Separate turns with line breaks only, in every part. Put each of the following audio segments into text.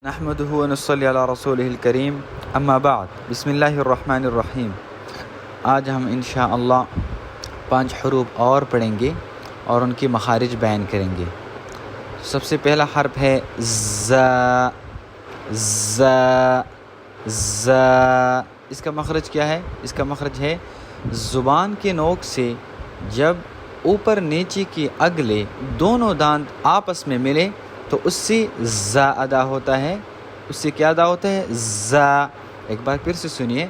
نحمده ونصلي علی رسولہ الکریم اما بعد بسم اللہ الرحمن الرحیم۔ آج ہم انشاءاللہ 5 حروف اور پڑھیں گے اور ان کی مخارج بیان کریں گے۔ سب سے پہلا حرف ہے ز۔ اس کا مخرج کیا ہے؟ اس کا مخرج ہے زبان کے نوک سے جب اوپر نیچے کی اگلے دونوں دانت آپس میں ملے تو اس سے ز ادا ہوتا ہے۔ اس سے کیا ادا ہوتا ہے؟ ز۔ ایک بار پھر سے سنیے،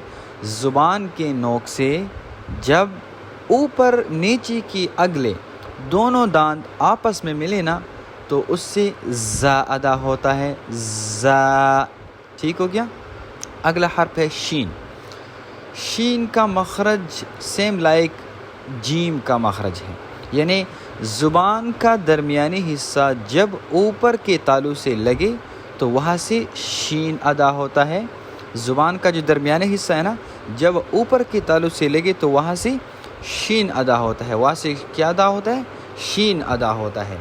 زبان کے نوک سے جب اوپر نیچے کی اگلے دونوں دانت آپس میں ملے نا تو اس سے ز ادا ہوتا ہے، ز۔ ٹھیک ہو گیا؟ اگلا حرف ہے شین۔ شین کا مخرج سیم لائک جیم کا مخرج ہے، یعنی زبان کا درمیانی حصہ جب اوپر کے تالو سے لگے تو وہاں سے شین ادا ہوتا ہے۔ زبان کا جو درمیانی حصہ ہے نا، جب اوپر کے تالو سے لگے تو وہاں سے شین ادا ہوتا ہے۔ وہاں سے کیا ادا ہوتا ہے؟ شین ادا ہوتا ہے۔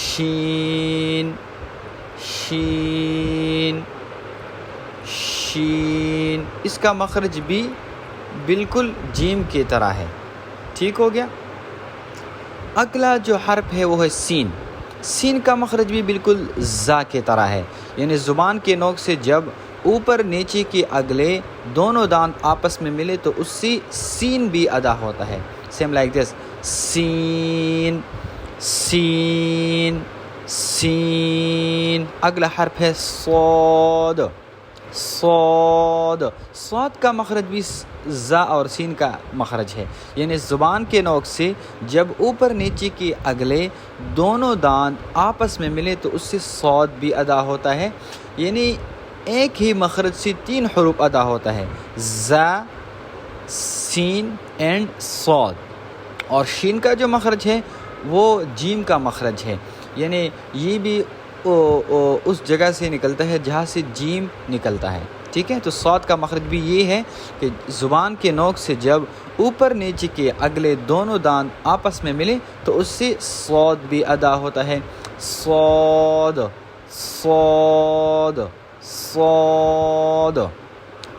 شین شین شین، اس کا مخرج بھی بالکل جیم کی طرح ہے۔ ٹھیک ہو گیا؟ اگلا جو حرف ہے وہ ہے سین۔ سین کا مخرج بھی بالکل زا کی طرح ہے، یعنی زبان کے نوک سے جب اوپر نیچے کے اگلے دونوں دانت آپس میں ملے تو اس سے سین بھی ادا ہوتا ہے، سیم لائک دس، سین سین سین۔ اگلا حرف ہے صاد۔ صاد، صاد کا مخرج بھی زا اور سین کا مخرج ہے، یعنی زبان کے نوک سے جب اوپر نیچے کے اگلے دونوں دانت آپس میں ملے تو اس سے صاد بھی ادا ہوتا ہے، یعنی ایک ہی مخرج سے 3 حروف ادا ہوتا ہے، زا، سین اینڈ صاد۔ اور شین کا جو مخرج ہے وہ جیم کا مخرج ہے، یعنی یہ بھی اس جگہ سے نکلتا ہے جہاں سے جیم نکلتا ہے۔ ٹھیک ہے؟ تو صاد کا مخرج بھی یہ ہے کہ زبان کے نوک سے جب اوپر نیچے کے اگلے دونوں دانت آپس میں ملے تو اس سے صاد بھی ادا ہوتا ہے، صاد صاد صاد۔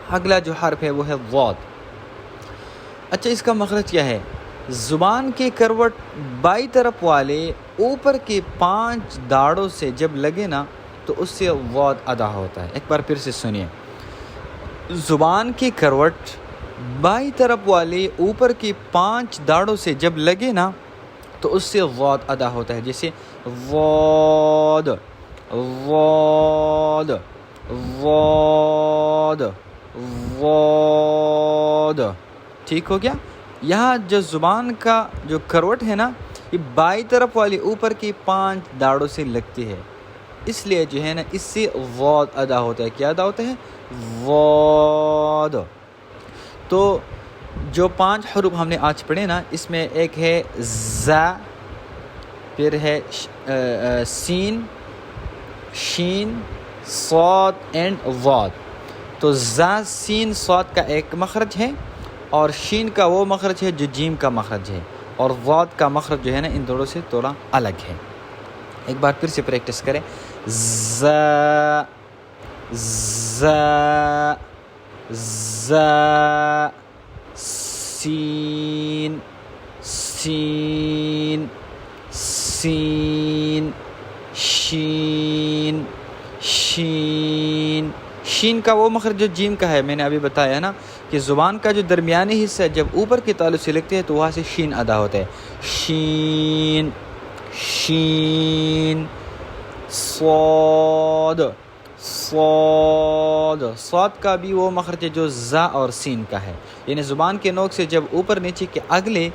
اگلا جو حرف ہے وہ ہے ضاد۔ اچھا، اس کا مخرج کیا ہے؟ زبان کے کروٹ بائیں طرف والے اوپر کے 5 داڑوں سے جب لگے نا تو اس سے ضاد ادا ہوتا ہے۔ ایک بار پھر سے سنیے، زبان کی کروٹ بائیں طرف والے اوپر کی 5 داڑوں سے جب لگے نا تو اس سے ضاد ادا ہوتا ہے، جیسے ضاد ضاد ضاد ضاد۔ ٹھیک ہو گیا؟ یہاں جو زبان کا جو کروٹ ہے نا، یہ بائیں طرف والی اوپر کی 5 داڑوں سے لگتی ہے، اس لیے جو ہے نا اس سے ضاد ادا ہوتا ہے۔ کیا ادا ہوتا ہے؟ ضاد۔ تو جو 5 حروف ہم نے آج پڑھے نا، اس میں ایک ہے زا، پھر ہے سین، شین، صاد اینڈ ضاد۔ تو زا، سین، صاد کا ایک مخرج ہے اور شین کا وہ مخرج ہے جو جیم کا مخرج ہے، اور ضاد کا مخرج جو ہے نا ان دونوں سے تھوڑا الگ ہے۔ ایک بار پھر سے پریکٹس کریں، ز ز ز، سین سین سین، شین شین۔ شین کا وہ مخرج جو جیم کا ہے، میں نے ابھی بتایا نا کہ زبان کا جو درمیانی حصہ جب اوپر کے تالو سے لگتے ہیں تو وہاں سے شین ادا ہوتا ہے، شین شین۔ صاد صاد، صاد کا بھی وہ مخرج ہے جو زا اور سین کا ہے، یعنی زبان کے نوک سے جب اوپر نیچے کے اگلے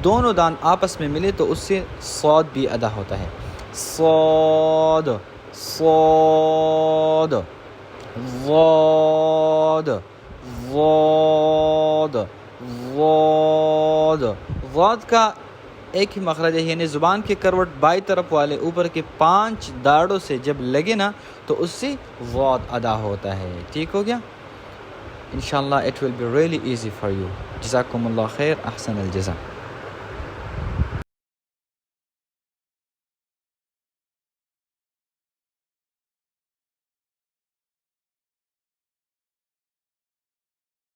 دونوں دانت آپس میں ملے تو اس سے صاد بھی ادا ہوتا ہے، صاد صاد ضاد ضاد ضاد۔ ضاد کا ایک ہی مخرج ہے، یعنی زبان کے کروٹ بائیں طرف والے اوپر کے 5 داڑوں سے جب لگے نا تو اس سے ضاد ادا ہوتا ہے۔ ٹھیک ہو گیا؟ انشاءاللہ it will be really easy for you۔ جزاکم اللہ خیر، احسن الجزا۔